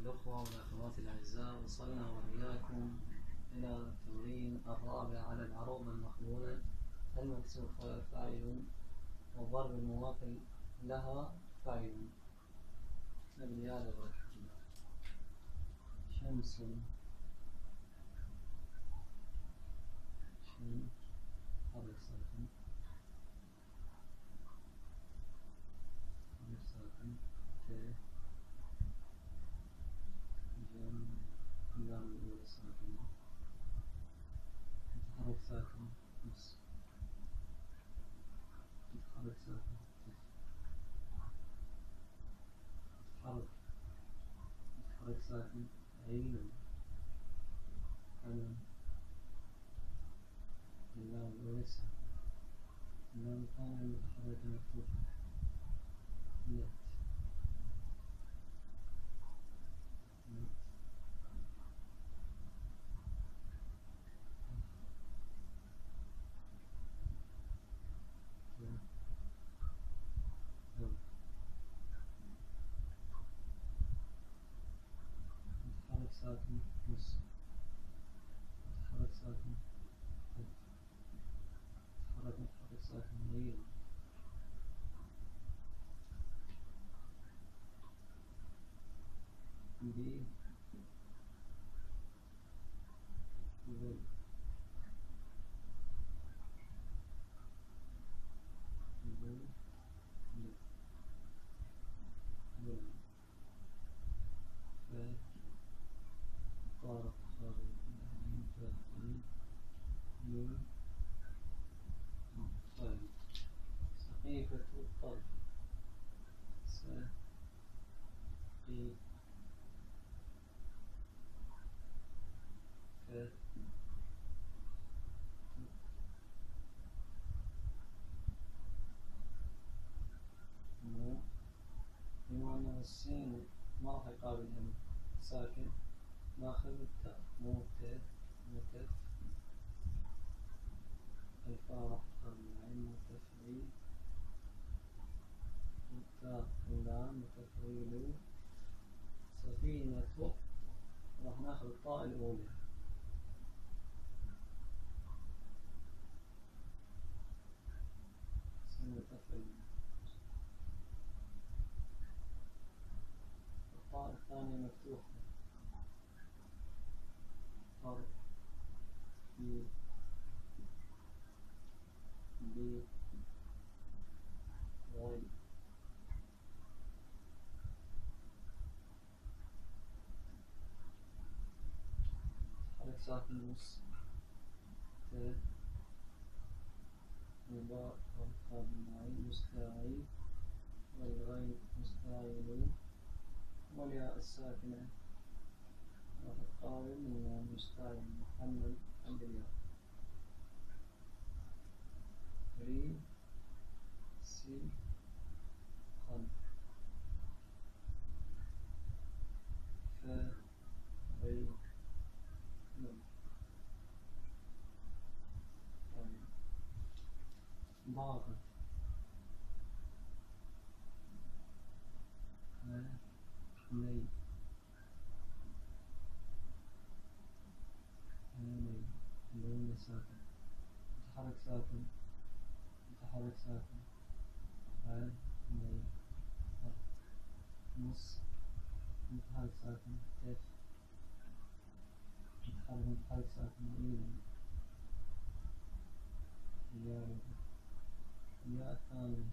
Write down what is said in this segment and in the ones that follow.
الأخوة والأخوات الأعزاء، وصلنا وإياكم إلى التمرين الرابع على العروض المقبولة المكسور فاعل والضرب المماثل لها فاعل. نبني هذا بركة الله. شمس حرف ساكن ت اللام الأولى ساكنة حرف ساكن نص حرف ساكن حرف ساكن عين قلم اللام الأولى ساكنة اللام الثانية متحركة مفتوحة نت حرف ساكن نص حرف ساكن حرف ساكن عين بي بل بل بل طارق خارج تأثير من طيب سقيفة الطرف سقيفة مو بما أن السين ما راح يقابلها ساكن ناخذ التاء موتف الفاء راح تقابل العين متفعيل التاء اللام متفعيل سفينة راح ناخذ الطاء الأولى متفعيل الطاء الثانية مفتوحة حرف بي غي حرف ساكن نص ت الباء والخاء بالعين مستعيد والغين مستعيل والياء الساكنة راح تقابل من مستعيل محمد عند الياء ري سي خل ف ري نون ضاغط لي لون ساكن متحرك ساكن لي نص متحرك ساكن تف متحرك ساكن يا الثاني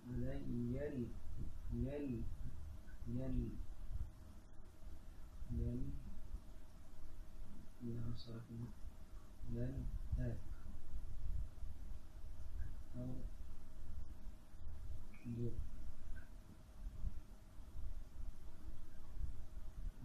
اللام ساكن لن تاء أو جو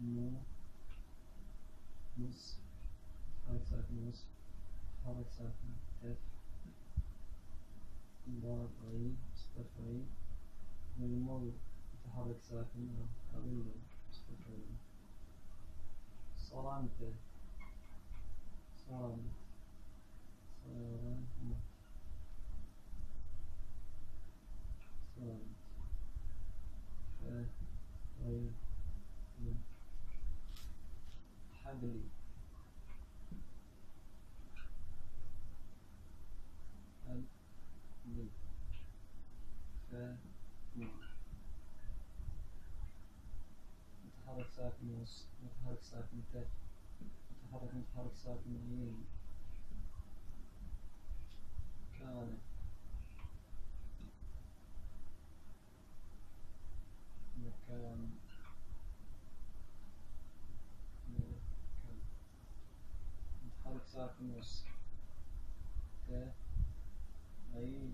مو نص حرف ساكن نص حرف ساكن تف ضاد عين مستفعيل والمو متحرك ساكن قبل مستفعيل صرامته صرامت لحد اللي اللي متحرك ساكن نص، متحرك ساكن ت، متحرك ساكن يمين، كان مكان متحرك ساكن نص ت عين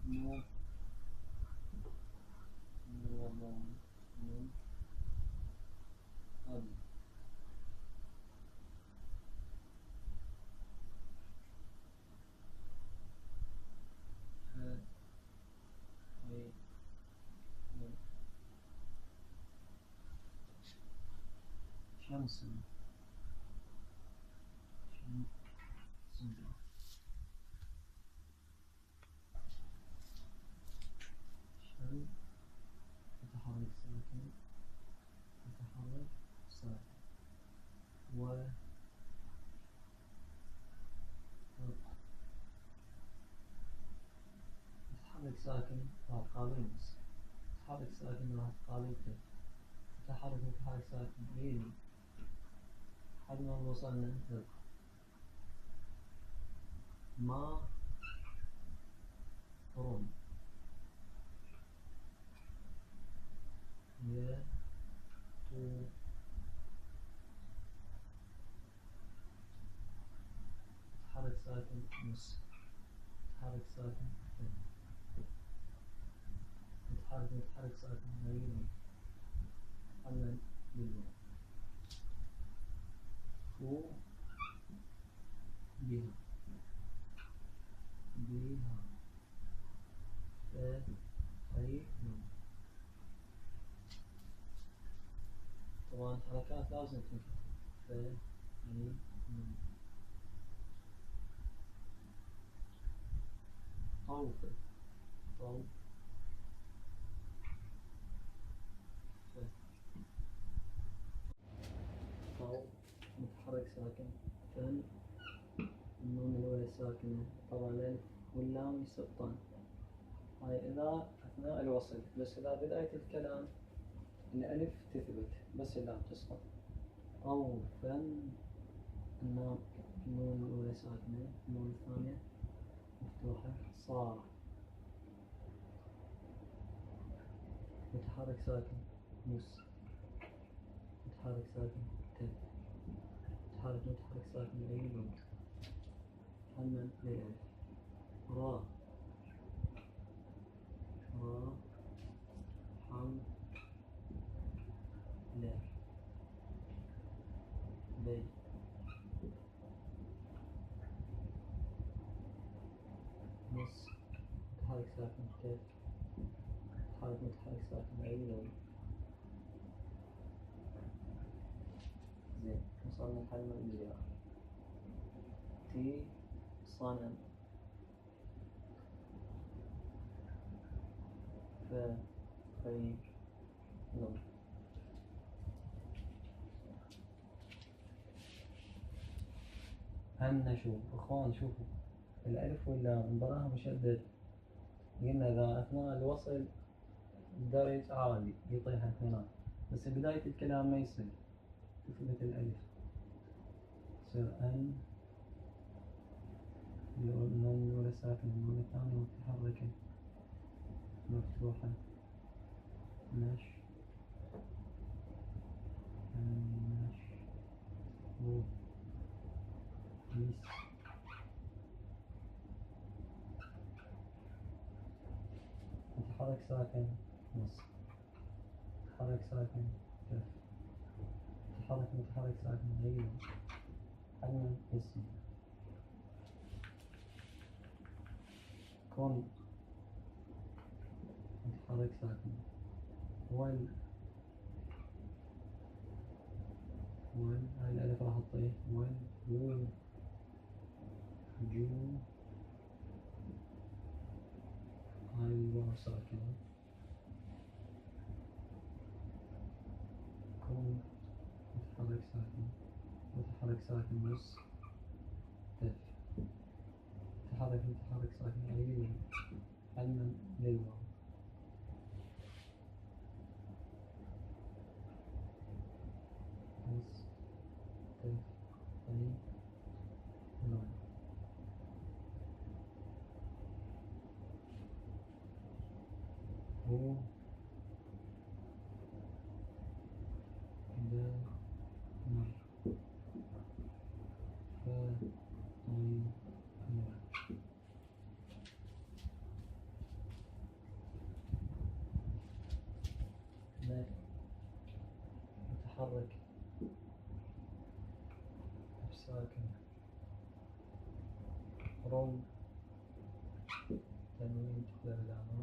مو وضم من قبل شمس متحرك ساكن، متحرك ساكن و متحرك ساكن راح قابل نص، متحرك ساكن راح قابل ت، متحرك ساكن يمين لحد ما وصلنا ما رم ي تو متحرك ساكن نص، متحرك ساكن ت، متحرك ساكن يمين حمل بالواو فو بها أي نون. طبعا حركات لازم تنكتب أي نون طوف طوف طوف متحرك ساكن فن، النون الأولى ساكنة طبعا الألف واللام يسقطان، هاي إذا أثناء الوصل، بس إذا بداية الكلام الألف تثبت بس اللام تسقط. أو فن النون الأولى ساكنة، النون الثانية مفتوحة صار متحرك ساكن نص، متحرك ساكن ت، متحرك ساكن أي نون حمل للألف را حم لا بي نص متحرك ساكن ت، متحرك ساكن أي نون. زين وصلنا لحلمة الجياع تي صنم ف في نون. هم نشوف اخوان شوفوا الالف واللام نبراها مشدد، قلنا اذا اثناء الوصل الدرج عادي يطيح هنا، بس بداية الكلام ما يصير تثبت الالف تصير ان النون الأولى ساكنة، النون الثانية متحركة مفتوحة نش نش و ميس متحرك ساكن نص، متحرك ساكن كف، متحرك ساكن غير حجم اسم كون متحرك ساكن وال هاي الألف راح تطيح وال جو جو هاي الواو ساكنة روم متحرك ساكن، متحرك ساكن نص تف، متحرك ساكن على عنا للواو. نص تف علي واو. هو دا مر فا طيب مر. متحرك ساكن روم تنوين تقدر العمل